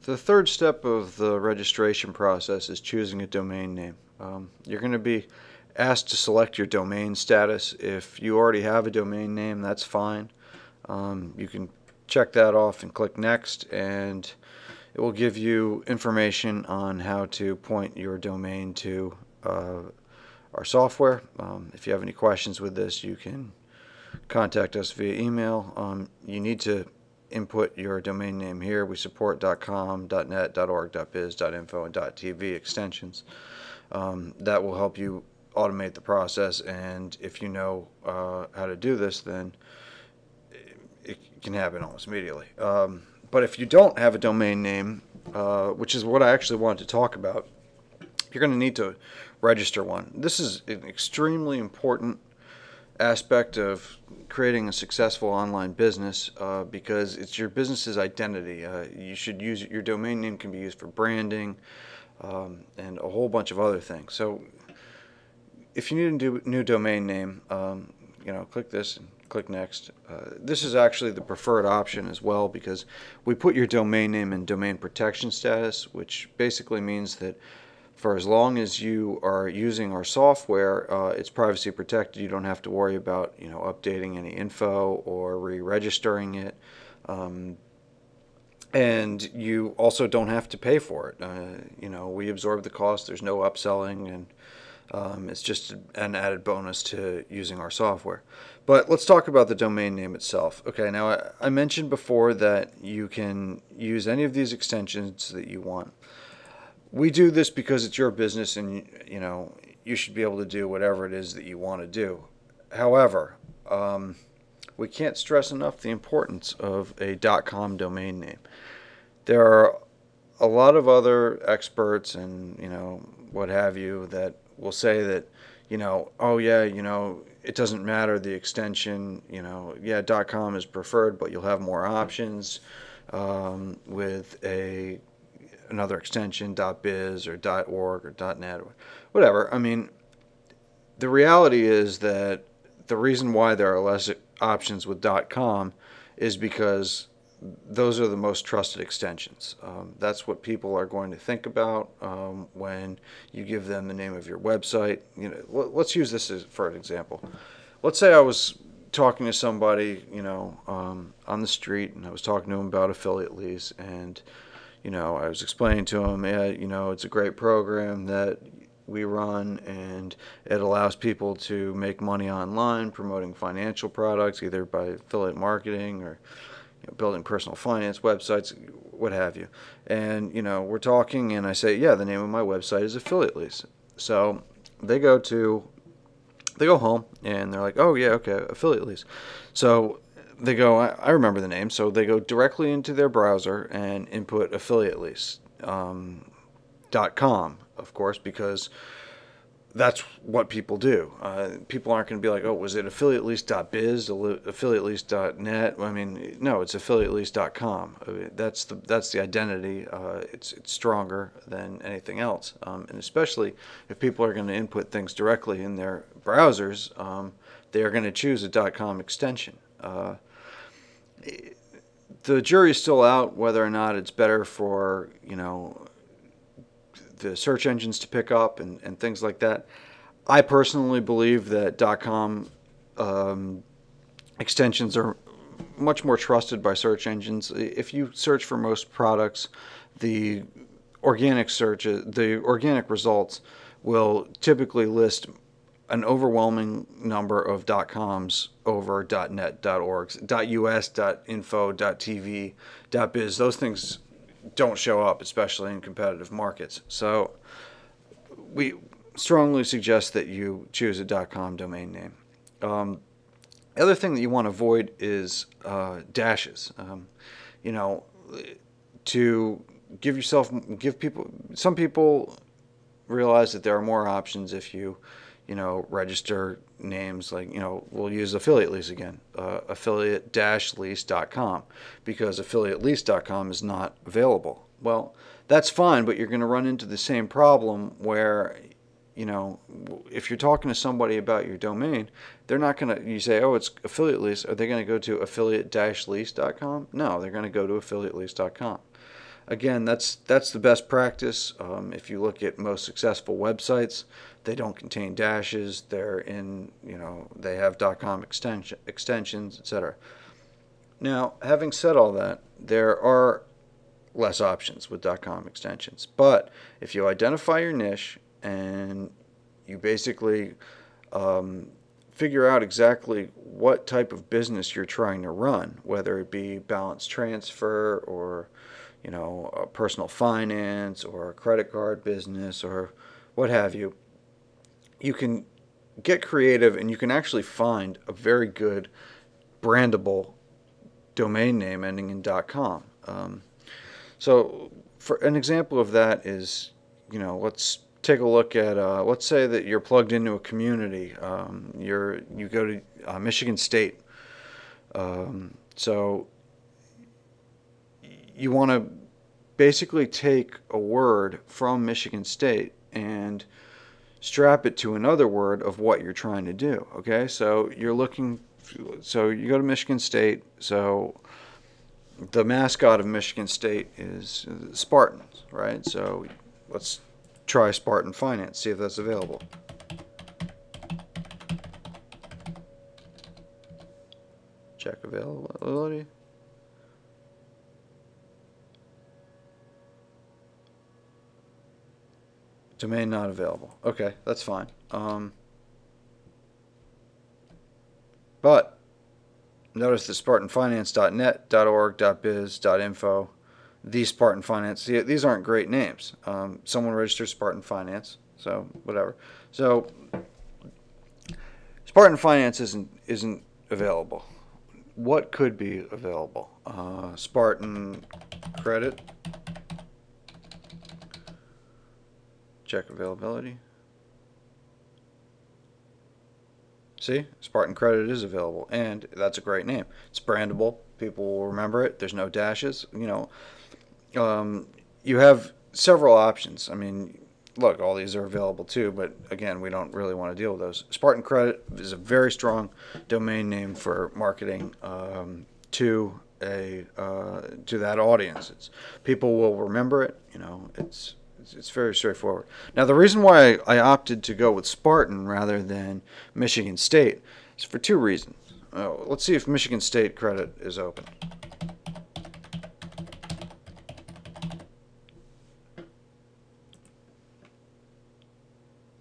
The third step of the registration process is choosing a domain name. You're going to be asked to select your domain status. If you already have a domain name, that's fine. You can check that off and click Next, and it will give you information on how to point your domain to our software. If you have any questions with this, you can contact us via email. You need to input your domain name here. We support .com, .net, .org, .biz, .info, and .tv extensions. That will help you automate the process, and if you know how to do this, then it can happen almost immediately. But if you don't have a domain name, which is what I actually wanted to talk about, you're going to need to register one. This is an extremely important aspect of creating a successful online business because it's your business's identity. You should use your domain name can be used for branding and a whole bunch of other things. So if you need a new domain name, click this and click Next. This is actually the preferred option as well because we put your domain name in domain protection status, which basically means that for as long as you are using our software, it's privacy protected. You don't have to worry about updating any info or re-registering it, and you also don't have to pay for it. We absorb the cost. There's no upselling, and it's just an added bonus to using our software. But let's talk about the domain name itself. Okay, now I mentioned before that you can use any of these extensions that you want. We do this because it's your business and you should be able to do whatever it is that you want to do. However, we can't stress enough the importance of a .com domain name. There are a lot of other experts and what have you that will say that oh yeah, it doesn't matter the extension, yeah, .com is preferred, but you'll have more options with another extension, .biz or .org or .net or whatever. I mean, the reality is that the reason why there are less options with .com is because those are the most trusted extensions. That's what people are going to think about when you give them the name of your website. Let's use this for an example. Let's say I was talking to somebody, on the street, and I was talking to them about affiliate leads, and I was explaining to him, yeah, it's a great program that we run, and it allows people to make money online promoting financial products, either by affiliate marketing or building personal finance websites, what have you. And, we're talking, and I say, yeah, the name of my website is Affiliate Leads. So they go home, and they're like, oh, yeah, okay, Affiliate Leads. So they go, I remember the name, so they go directly into their browser and input affiliateleads.com, of course, because that's what people do. People aren't going to be like, oh, was it affiliateleads.biz, affiliateleads.net? I mean, no, it's affiliateleads.com. I mean, that's the identity. It's stronger than anything else, and especially if people are going to input things directly in their browsers, they are going to choose a .com extension. The jury's still out whether or not it's better for the search engines to pick up and things like that. I personally believe that .com extensions are much more trusted by search engines. If you search for most products, the organic results will typically list an overwhelming number of .coms over .net, .org, .us, .info, .tv, .biz. Those things don't show up, especially in competitive markets. So we strongly suggest that you choose a .com domain name. The other thing that you want to avoid is dashes. To give people, some people realize that there are more options if you register names like, we'll use affiliate lease again, affiliate-lease.com, because affiliatelease.com is not available. Well, that's fine, but you're going to run into the same problem where, if you're talking to somebody about your domain, they're not going to, you say, oh, it's affiliate lease. Are they going to go to affiliate-lease.com? No, they're going to go to affiliatelease.com. Again, that's the best practice. If you look at most successful websites, they don't contain dashes. They're in, they have .com extensions, etc. Now, having said all that, there are less options with .com extensions. But if you identify your niche and you basically figure out exactly what type of business you're trying to run, whether it be balance transfer or a personal finance or a credit card business or what have you, you can get creative and you can actually find a very good brandable domain name ending in .com. So for an example of that is, let's take a look at, let's say that you're plugged into a community. You go to Michigan State. So you want to basically take a word from Michigan State and strap it to another word of what you're trying to do. Okay, so you go to Michigan State. So the mascot of Michigan State is Spartans, right? So let's try Spartan Finance, see if that's available. Check availability. Domain not available. Okay, that's fine. But notice the SpartanFinance.net, .org, .biz, .info, the Spartan Finance. See, these aren't great names. Someone registered Spartan Finance, so whatever. So Spartan Finance isn't available. What could be available? Spartan Credit. Check availability. See, Spartan Credit is available, and that's a great name. It's brandable. People will remember it. There's no dashes. You have several options. I mean, look, all these are available too, but again, we don't really want to deal with those. Spartan Credit is a very strong domain name for marketing to that audience. People will remember it. It's very straightforward. Now, the reason why I opted to go with Spartan rather than Michigan State is for two reasons. Let's see if Michigan State Credit is open.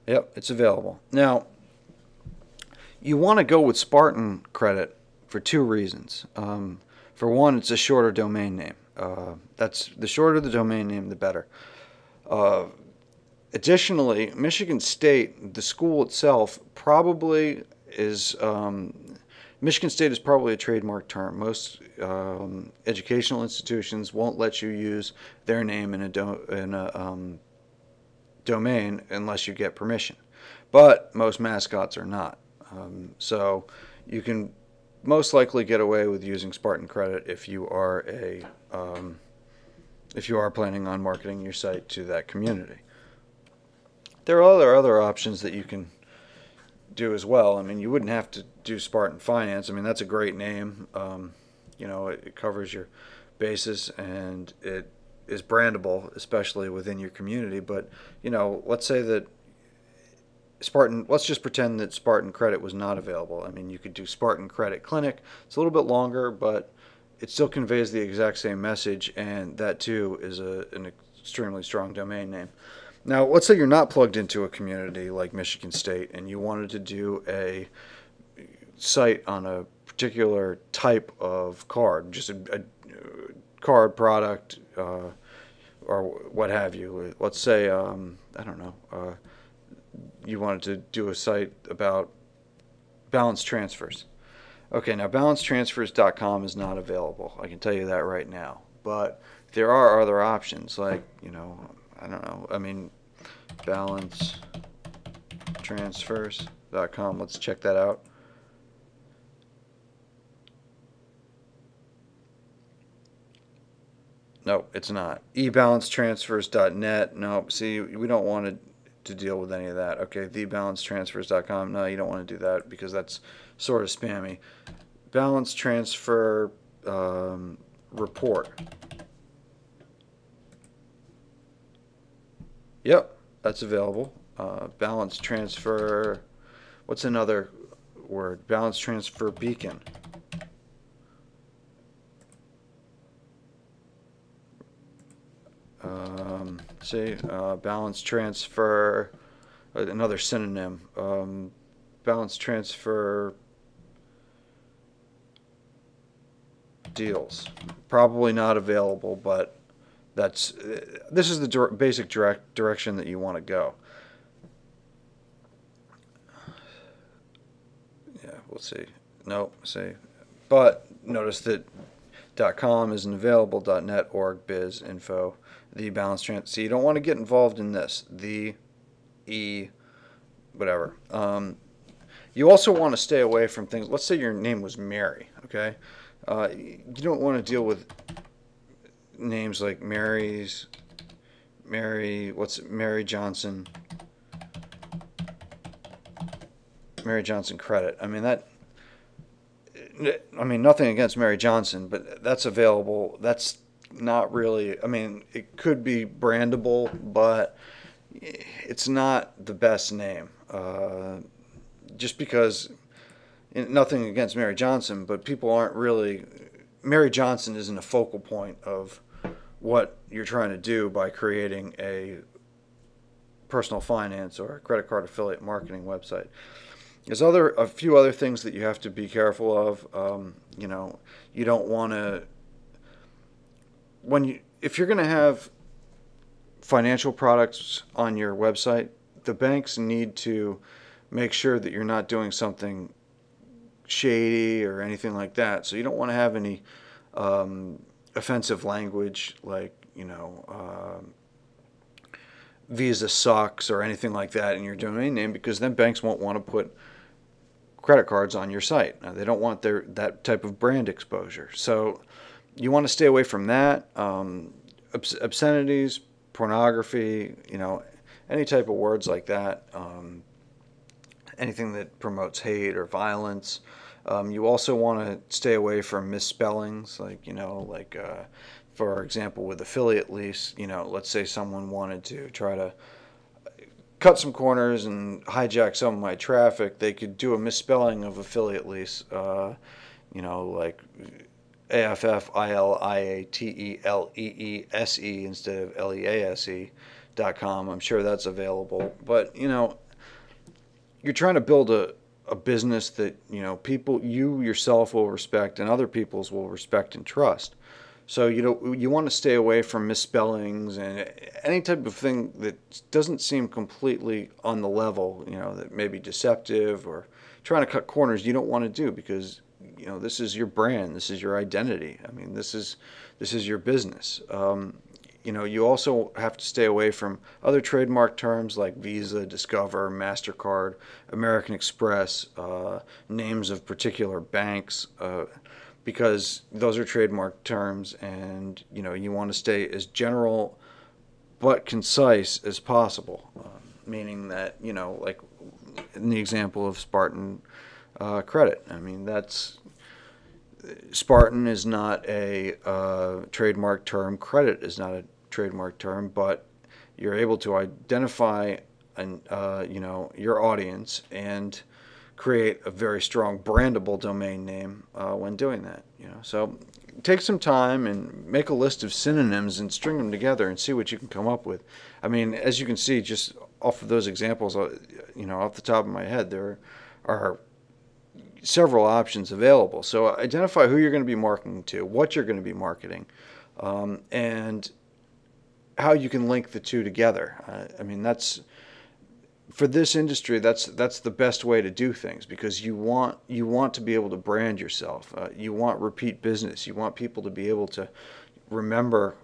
Yep, it's available. Now, you want to go with Spartan Credit for two reasons. For one, it's a shorter domain name. That's the shorter the domain name, the better. Additionally, Michigan State, the school itself, probably is. Michigan State is probably a trademark term. Most educational institutions won't let you use their name in a domain unless you get permission. But most mascots are not. So you can most likely get away with using Spartan Credit if you are planning on marketing your site to that community. There are other options that you can do as well. I mean, you wouldn't have to do Spartan Finance. I mean, that's a great name. It covers your bases and it is brandable, especially within your community. But, let's say that let's just pretend that Spartan Credit was not available. I mean, you could do Spartan Credit Clinic. It's a little bit longer, but it still conveys the exact same message, and that too is an extremely strong domain name. Now, let's say you're not plugged into a community like Michigan State and you wanted to do a site on a particular type of card, just a card product or what have you. Let's say, I don't know, you wanted to do a site about balance transfers. Okay, now balancetransfers.com is not available. I can tell you that right now. But there are other options like, I don't know. I mean, balancetransfers.com. Let's check that out. No, it's not. ebalancetransfers.net. No, see, we don't want to deal with any of that. Okay, thebalancetransfers.com. No, you don't want to do that because that's sort of spammy. Balance transfer report. Yep, that's available. Balance transfer. What's another word? Balance transfer beacon. See, balance transfer. Another synonym. Balance transfer deals. Probably not available, but this is the basic direction that you want to go. Yeah, we'll see. Nope, see. But notice that .com isn't available. .net, org, biz, info, the balance transfer. So you don't want to get involved in this. The e whatever. You also want to stay away from things. Let's say your name was Mary. Okay, you don't want to deal with names like Mary Johnson, Mary Johnson Credit. I mean, nothing against Mary Johnson, but that's available. That's not really. I mean, it could be brandable, but it's not the best name. Just because, nothing against Mary Johnson, but people aren't really. Mary Johnson isn't a focal point of what you're trying to do by creating a personal finance or a credit card affiliate marketing website. There's a few other things that you have to be careful of. You don't want to if you're going to have financial products on your website, the banks need to make sure that you're not doing something shady or anything like that. So you don't want to have any offensive language like Visa sucks or anything like that in your domain name, because then banks won't want to put credit cards on your site. Now, they don't want that type of brand exposure. So you want to stay away from that. Obscenities, pornography, any type of words like that. Anything that promotes hate or violence. You also want to stay away from misspellings, for example, with affiliate lease. Let's say someone wanted to try to cut some corners and hijack some of my traffic. They could do a misspelling of affiliate lease, like AFFILIATELEESE instead of LEASE.com. I'm sure that's available. But, you're trying to build a business that, people, you yourself will respect and other people's will respect and trust. So, you want to stay away from misspellings and any type of thing that doesn't seem completely on the level, that may be deceptive or trying to cut corners. You don't want to do, because, this is your brand. This is your identity. I mean, this is your business. You also have to stay away from other trademark terms like Visa, Discover, MasterCard, American Express, names of particular banks, because those are trademark terms, and you want to stay as general but concise as possible. Meaning that, like in the example of Spartan Credit, I mean, Spartan is not a trademark term. Credit is not a trademark term, but you're able to identify your audience and create a very strong brandable domain name when doing that. So take some time and make a list of synonyms and string them together and see what you can come up with. I mean, as you can see, just off of those examples, off the top of my head, there are several options available. So identify who you're going to be marketing to, what you're going to be marketing, and how you can link the two together. I mean, that's, for this industry, that's the best way to do things, because you want to be able to brand yourself. You want repeat business. You want people to be able to remember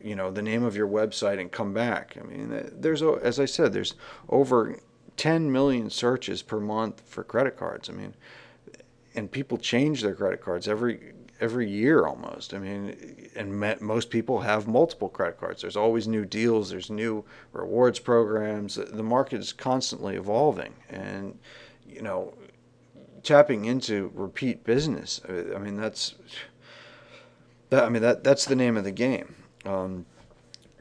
the name of your website and come back. I mean, as I said, there's over 10 million searches per month for credit cards. I mean, and people change their credit cards every year almost. I mean, and most people have multiple credit cards. There's always new deals. There's new rewards programs. The market is constantly evolving, and tapping into repeat business. I mean, that's the name of the game.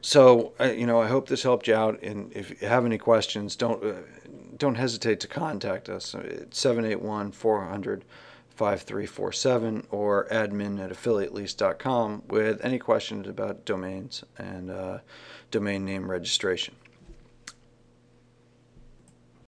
So, I hope this helped you out. And if you have any questions, don't hesitate to contact us at 781-400-5347 or admin@affiliatelease.com with any questions about domains and domain name registration.